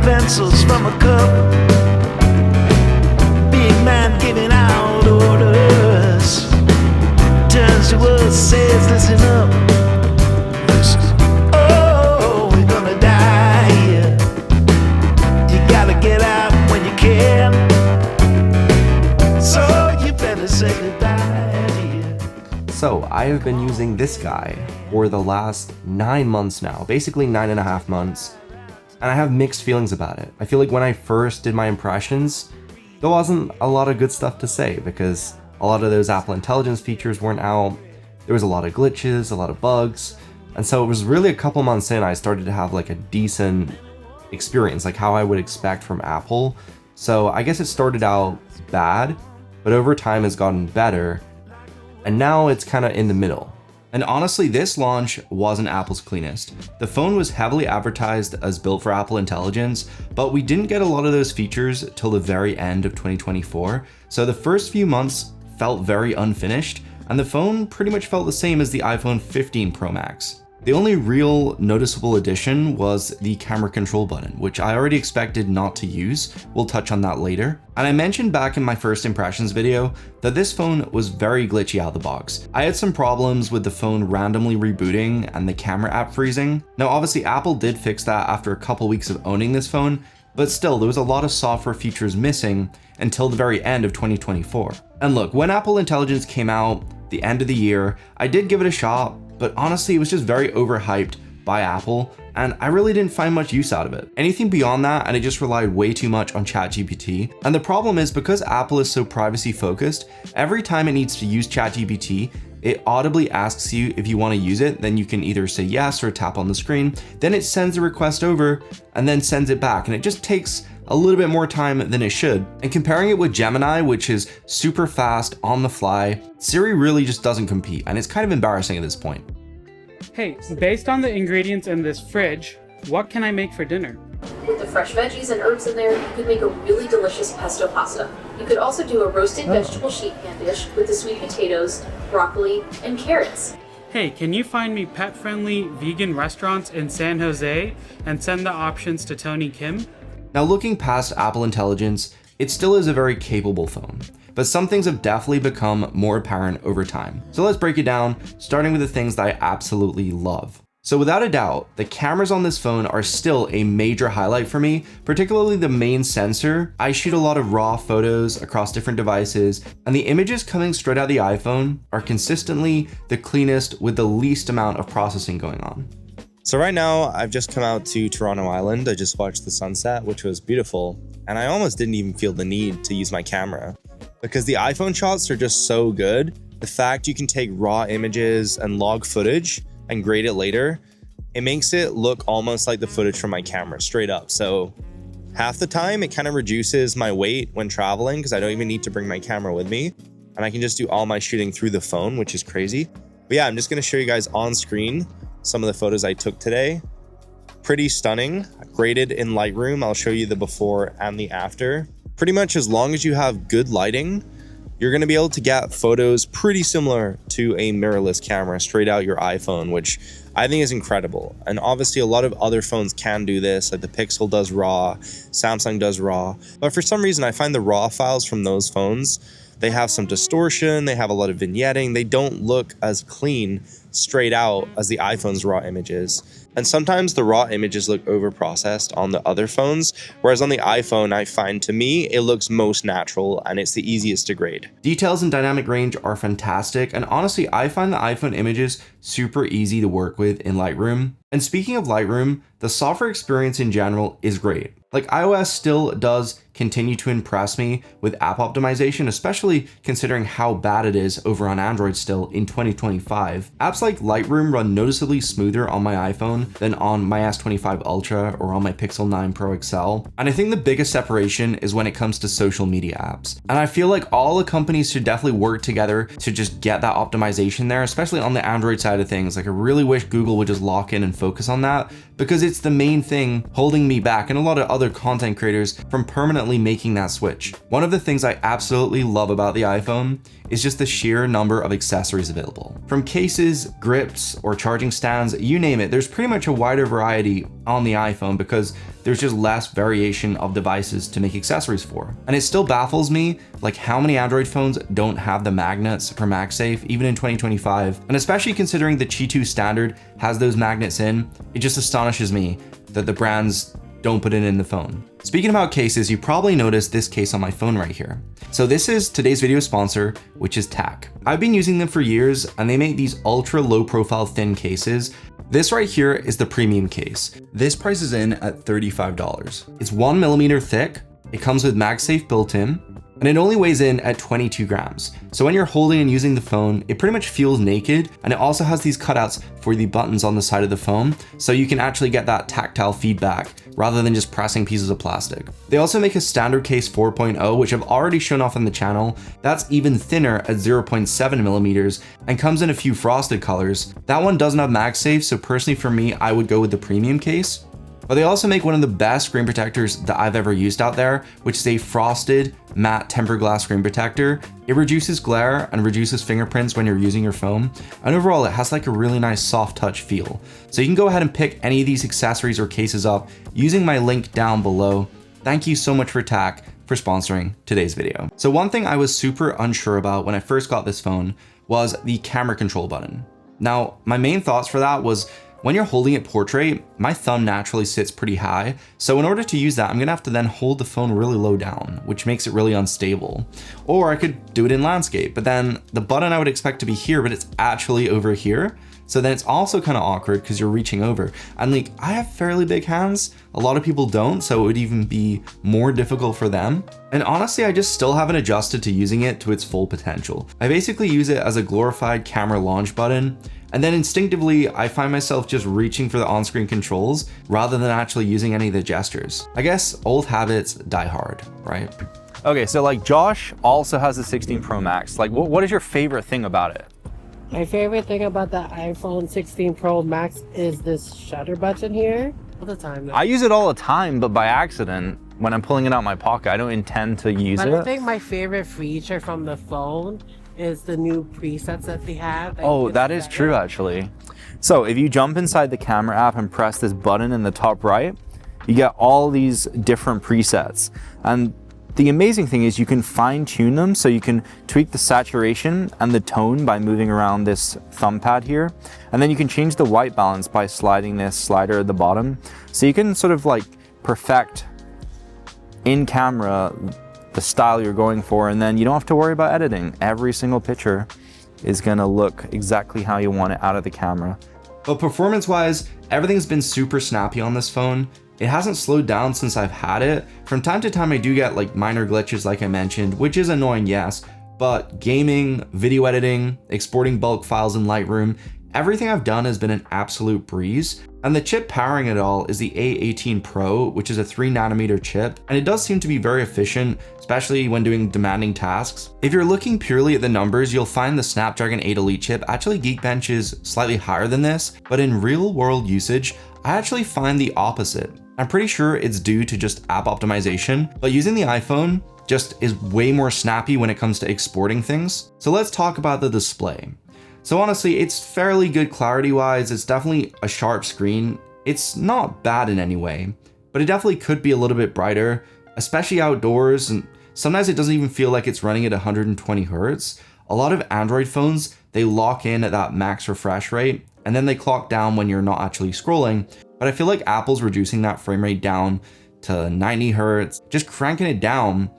pencils from a cup. Big man giving out orders. Turns to us, says, listen up. Listen. Oh, we're gonna die here. You gotta get out when you can. So you better say goodbye here. So I have been using this guy for the last 9 months now, basically 9.5 months. And I have mixed feelings about it. I feel like when I first did my impressions, there wasn't a lot of good stuff to say because a lot of those Apple Intelligence features weren't out. There was a lot of glitches, a lot of bugs. And so it was really a couple months in, I started to have like a decent experience, like how I would expect from Apple. So I guess it started out bad, but over time has gotten better. And now it's kind of in the middle. And honestly, this launch wasn't Apple's cleanest. The phone was heavily advertised as built for Apple Intelligence, but we didn't get a lot of those features till the very end of 2024. So the first few months felt very unfinished, and the phone pretty much felt the same as the iPhone 15 Pro Max. The only real noticeable addition was the camera control button, which I already expected not to use. We'll touch on that later. And I mentioned back in my first impressions video that this phone was very glitchy out of the box. I had some problems with the phone randomly rebooting and the camera app freezing. Now obviously Apple did fix that after a couple weeks of owning this phone, but still there was a lot of software features missing until the very end of 2024. And look, when Apple Intelligence came out the end of the year, I did give it a shot, but honestly, it was just very overhyped by Apple, and I really didn't find much use out of it. Anything beyond that, and it just relied way too much on ChatGPT. And the problem is because Apple is so privacy focused, every time it needs to use ChatGPT, it audibly asks you if you want to use it, then you can either say yes or tap on the screen, then it sends the request over and then sends it back, and it just takes a little bit more time than it should. And comparing it with Gemini, which is super fast on the fly, Siri really just doesn't compete, and it's kind of embarrassing at this point. Hey, based on the ingredients in this fridge, what can I make for dinner? With the fresh veggies and herbs in there, you could make a really delicious pesto pasta. You could also do a roasted vegetable sheet pan dish with the sweet potatoes, broccoli, and carrots. Hey, can you find me pet-friendly vegan restaurants in San Jose and send the options to Tony Kim? Now looking past Apple Intelligence, it still is a very capable phone, but some things have definitely become more apparent over time. So let's break it down, starting with the things that I absolutely love. So without a doubt, the cameras on this phone are still a major highlight for me, particularly the main sensor. I shoot a lot of raw photos across different devices, and the images coming straight out of the iPhone are consistently the cleanest with the least amount of processing going on. So right now, I've just come out to Toronto Island. I just watched the sunset, which was beautiful. And I almost didn't even feel the need to use my camera because the iPhone shots are just so good. The fact you can take raw images and log footage and grade it later, it makes it look almost like the footage from my camera, straight up. So half the time, it kind of reduces my weight when traveling because I don't even need to bring my camera with me. And I can just do all my shooting through the phone, which is crazy. But yeah, I'm just gonna show you guys on screen some of the photos I took today. Pretty stunning, graded in Lightroom. I'll show you the before and the after. Pretty much as long as you have good lighting, you're gonna be able to get photos pretty similar to a mirrorless camera straight out your iPhone, which I think is incredible. And obviously a lot of other phones can do this, like the Pixel does RAW, Samsung does RAW. But for some reason, I find the RAW files from those phones, they have some distortion, they have a lot of vignetting, they don't look as clean straight out as the iPhone's raw images. And sometimes the raw images look over-processed on the other phones, whereas on the iPhone, I find to me, it looks most natural and it's the easiest to grade. Details and dynamic range are fantastic, and honestly, I find the iPhone images super easy to work with in Lightroom. And speaking of Lightroom, the software experience in general is great. Like iOS still does continue to impress me with app optimization, especially considering how bad it is over on Android still in 2025. Apps like Lightroom run noticeably smoother on my iPhone than on my S25 Ultra or on my Pixel 9 Pro XL. And I think the biggest separation is when it comes to social media apps. And I feel like all the companies should definitely work together to just get that optimization there, especially on the Android side of things. Like I really wish Google would just lock in and focus on that because it's the main thing holding me back and a lot of other content creators from permanently definitely making that switch. One of the things I absolutely love about the iPhone is just the sheer number of accessories available. From cases, grips, or charging stands, you name it, there's pretty much a wider variety on the iPhone because there's just less variation of devices to make accessories for. And it still baffles me, like how many Android phones don't have the magnets for MagSafe, even in 2025. And especially considering the Qi 2 standard has those magnets in, it just astonishes me that the brands don't put it in the phone. Speaking about cases, you probably noticed this case on my phone right here. So this is today's video sponsor, which is TAC. I've been using them for years and they make these ultra low profile thin cases. This right here is the premium case. This price is in at $35. It's 1mm thick, it comes with MagSafe built in, and it only weighs in at 22 grams. So when you're holding and using the phone, it pretty much feels naked, and it also has these cutouts for the buttons on the side of the phone, so you can actually get that tactile feedback rather than just pressing pieces of plastic. They also make a standard case 4.0, which I've already shown off on the channel. That's even thinner at 0.7mm and comes in a few frosted colors. That one doesn't have MagSafe, so personally for me, I would go with the premium case. But they also make one of the best screen protectors that I've ever used out there, which is a frosted matte tempered glass screen protector. It reduces glare and reduces fingerprints when you're using your phone. And overall, it has like a really nice soft touch feel. So you can go ahead and pick any of these accessories or cases up using my link down below. Thank you so much for TAC for sponsoring today's video. So one thing I was super unsure about when I first got this phone was the camera control button. Now, my main thoughts for that was, when you're holding it portrait, my thumb naturally sits pretty high. So in order to use that, I'm gonna have to then hold the phone really low down, which makes it really unstable. Or I could do it in landscape, but then the button I would expect to be here, but it's actually over here. So then it's also kind of awkward because you're reaching over. And like, I have fairly big hands. A lot of people don't, so it would even be more difficult for them. And honestly, I just still haven't adjusted to using it to its full potential. I basically use it as a glorified camera launch button. And then instinctively, I find myself just reaching for the on-screen controls rather than actually using any of the gestures. I guess old habits die hard, right? Okay, so like Josh also has the 16 Pro Max. Like what is your favorite thing about it? My favorite thing about the iPhone 16 Pro Max is this shutter button here. All the time. I use it all the time, but by accident, when I'm pulling it out of my pocket, I don't intend to use But it. I think my favorite feature from the phone is the new presets that they have. Oh, that is true actually. So if you jump inside the camera app and press this button in the top right, you get all these different presets. And the amazing thing is you can fine tune them, so you can tweak the saturation and the tone by moving around this thumb pad here. And then you can change the white balance by sliding this slider at the bottom. So you can sort of like perfect in camera the style you're going for, and then you don't have to worry about editing. Every single picture is gonna look exactly how you want it out of the camera. But performance-wise, everything's been super snappy on this phone. It hasn't slowed down since I've had it. From time to time, I do get like minor glitches like I mentioned, which is annoying, yes, but gaming, video editing, exporting bulk files in Lightroom, everything I've done has been an absolute breeze. And the chip powering it all is the A18 Pro, which is a 3nm chip, and it does seem to be very efficient, especially when doing demanding tasks. If you're looking purely at the numbers, you'll find the Snapdragon 8 Elite chip actually Geekbench is slightly higher than this, but in real world usage, I actually find the opposite. I'm pretty sure it's due to just app optimization, but using the iPhone just is way more snappy when it comes to exporting things. So let's talk about the display. So honestly, it's fairly good clarity-wise. It's definitely a sharp screen. It's not bad in any way, but it definitely could be a little bit brighter, especially outdoors. And sometimes it doesn't even feel like it's running at 120 Hertz. A lot of Android phones, they lock in at that max refresh rate, and then they clock down when you're not actually scrolling. But I feel like Apple's reducing that frame rate down to 90 Hertz, just cranking it down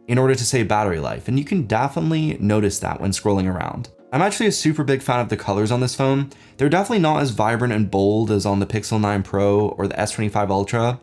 in order to save battery life. And you can definitely notice that when scrolling around. I'm actually a super big fan of the colors on this phone. They're definitely not as vibrant and bold as on the Pixel 9 Pro or the S25 Ultra,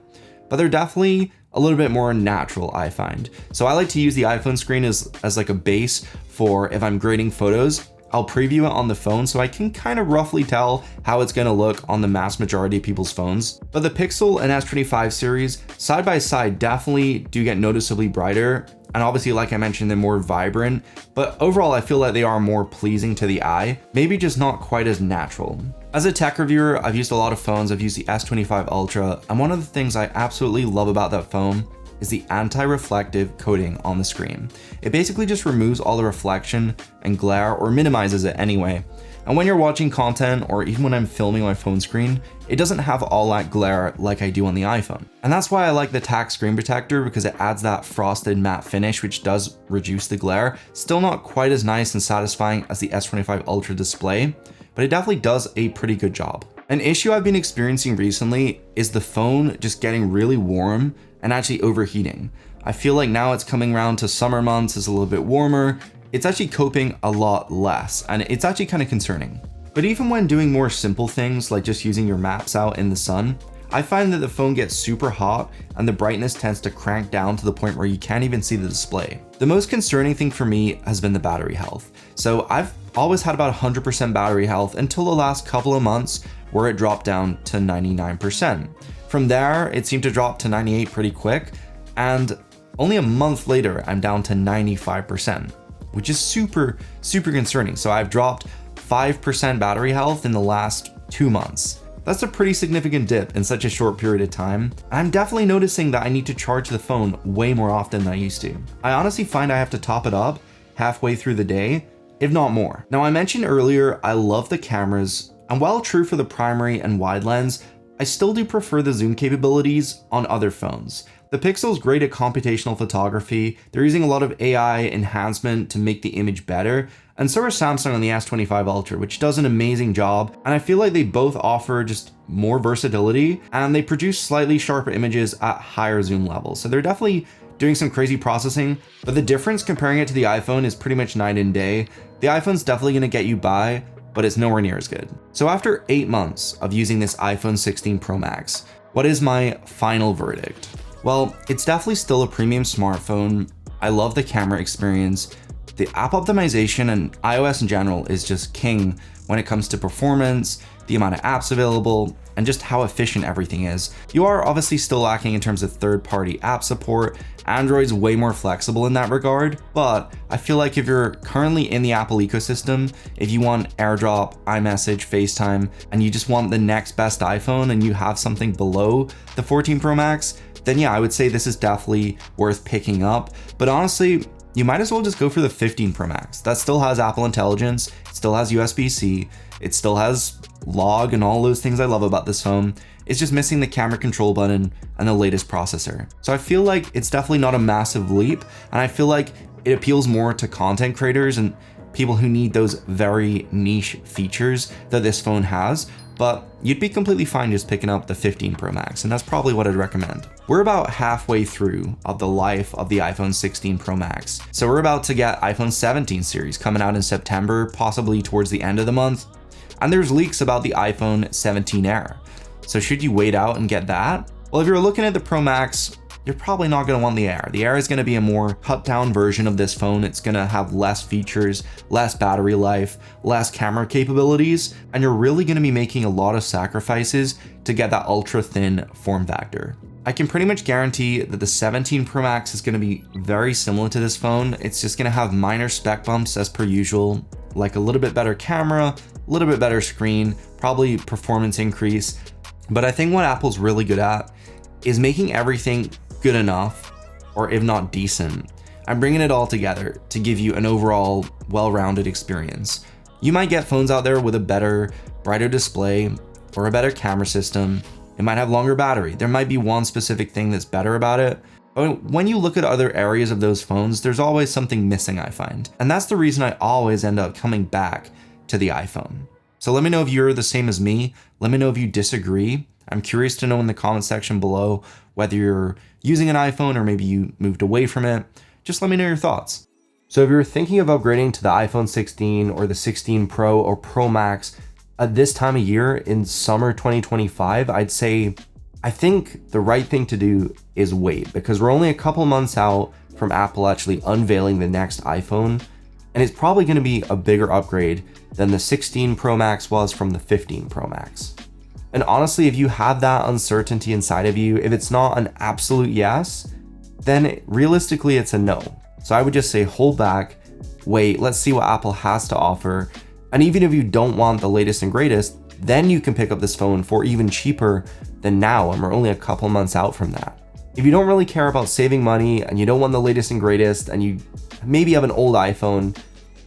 but they're definitely a little bit more natural, I find. So I like to use the iPhone screen as like a base for if I'm grading photos. I'll preview it on the phone so I can kind of roughly tell how it's gonna look on the mass majority of people's phones. But the Pixel and S25 series, side by side, definitely do get noticeably brighter. And obviously, like I mentioned, they're more vibrant, but overall, I feel like they are more pleasing to the eye, maybe just not quite as natural. As a tech reviewer, I've used a lot of phones. I've used the S25 Ultra, and one of the things I absolutely love about that phone is the anti-reflective coating on the screen. It basically just removes all the reflection and glare, or minimizes it anyway. And when you're watching content, or even when I'm filming my phone screen, it doesn't have all that glare like I do on the iPhone. And that's why I like the Tack screen protector, because it adds that frosted matte finish, which does reduce the glare. Still not quite as nice and satisfying as the S25 Ultra display, but it definitely does a pretty good job. An issue I've been experiencing recently is the phone just getting really warm and actually overheating. I feel like now it's coming around to summer months, it's a little bit warmer. It's actually coping a lot less, and it's actually kind of concerning. But even when doing more simple things like just using your maps out in the sun, I find that the phone gets super hot and the brightness tends to crank down to the point where you can't even see the display. The most concerning thing for me has been the battery health. So I've always had about 100% battery health until the last couple of months, where it dropped down to 99%. From there, it seemed to drop to 98 pretty quick, and only a month later, I'm down to 95%, which is super concerning. So I've dropped 5% battery health in the last 2 months. That's a pretty significant dip in such a short period of time. I'm definitely noticing that I need to charge the phone way more often than I used to. I honestly find I have to top it up halfway through the day, if not more. Now, I mentioned earlier, I love the cameras, and while true for the primary and wide lens, I still do prefer the zoom capabilities on other phones. The Pixel's great at computational photography. They're using a lot of AI enhancement to make the image better, and so are Samsung on the S25 Ultra, which does an amazing job. And I feel like they both offer just more versatility, and they produce slightly sharper images at higher zoom levels. So they're definitely doing some crazy processing, but the difference comparing it to the iPhone is pretty much night and day. The iPhone's definitely gonna get you by, but it's nowhere near as good. So after 8 months of using this iPhone 16 Pro Max, what is my final verdict? Well, it's definitely still a premium smartphone. I love the camera experience. The app optimization and iOS in general is just king when it comes to performance, the amount of apps available, and just how efficient everything is. You are obviously still lacking in terms of third-party app support. Android's way more flexible in that regard, but I feel like if you're currently in the Apple ecosystem, if you want AirDrop, iMessage, FaceTime, and you just want the next best iPhone and you have something below the 14 Pro Max, then yeah, I would say this is definitely worth picking up. But honestly, you might as well just go for the 15 Pro Max. That still has Apple Intelligence, it still has USB-C, it still has log and all those things I love about this phone. It's just missing the camera control button and the latest processor. So I feel like it's definitely not a massive leap, and I feel like it appeals more to content creators and people who need those very niche features that this phone has. But you'd be completely fine just picking up the 15 Pro Max, and that's probably what I'd recommend. We're about halfway through of the life of the iPhone 16 Pro Max. So we're about to get iPhone 17 series coming out in September, possibly towards the end of the month. And there's leaks about the iPhone 17 Air. So should you wait out and get that? Well, if you're looking at the Pro Max, you're probably not going to want the Air. The Air is going to be a more cut down version of this phone. It's going to have less features, less battery life, less camera capabilities, and you're really going to be making a lot of sacrifices to get that ultra thin form factor. I can pretty much guarantee that the 17 Pro Max is going to be very similar to this phone. It's just going to have minor spec bumps as per usual, like a little bit better camera, a little bit better screen, probably performance increase. But I think what Apple's really good at is making everything good enough, or if not decent, and bringing it all together to give you an overall well-rounded experience. You might get phones out there with a better, brighter display or a better camera system. It might have longer battery. There might be one specific thing that's better about it. But when you look at other areas of those phones, there's always something missing, I find. And that's the reason I always end up coming back to the iPhone. So let me know if you're the same as me. Let me know if you disagree. I'm curious to know in the comment section below whether you're using an iPhone or maybe you moved away from it. Just let me know your thoughts. So if you're thinking of upgrading to the iPhone 16 or the 16 Pro or Pro Max at this time of year in summer 2025, I'd say I think the right thing to do is wait, because we're only a couple months out from Apple actually unveiling the next iPhone, and it's probably going to be a bigger upgrade than the 16 Pro Max was from the 15 Pro Max. And honestly, if you have that uncertainty inside of you, if it's not an absolute yes, then realistically it's a no. So I would just say hold back, wait, let's see what Apple has to offer. And even if you don't want the latest and greatest, then you can pick up this phone for even cheaper than now, and we're only a couple months out from that. If you don't really care about saving money and you don't want the latest and greatest and you maybe have an old iPhone,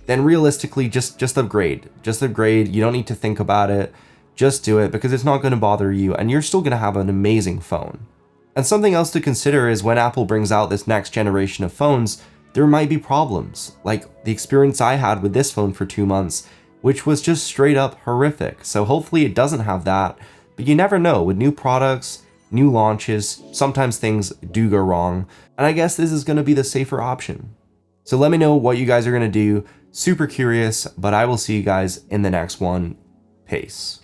then realistically just upgrade. Just upgrade. You don't need to think about it. Just do it because it's not going to bother you and you're still going to have an amazing phone. And something else to consider is when Apple brings out this next generation of phones, there might be problems, like the experience I had with this phone for 2 months, which was just straight up horrific. So hopefully it doesn't have that, but you never know. With new products, new launches, sometimes things do go wrong, and I guess this is going to be the safer option. So let me know what you guys are going to do. Super curious, but I will see you guys in the next one. Peace.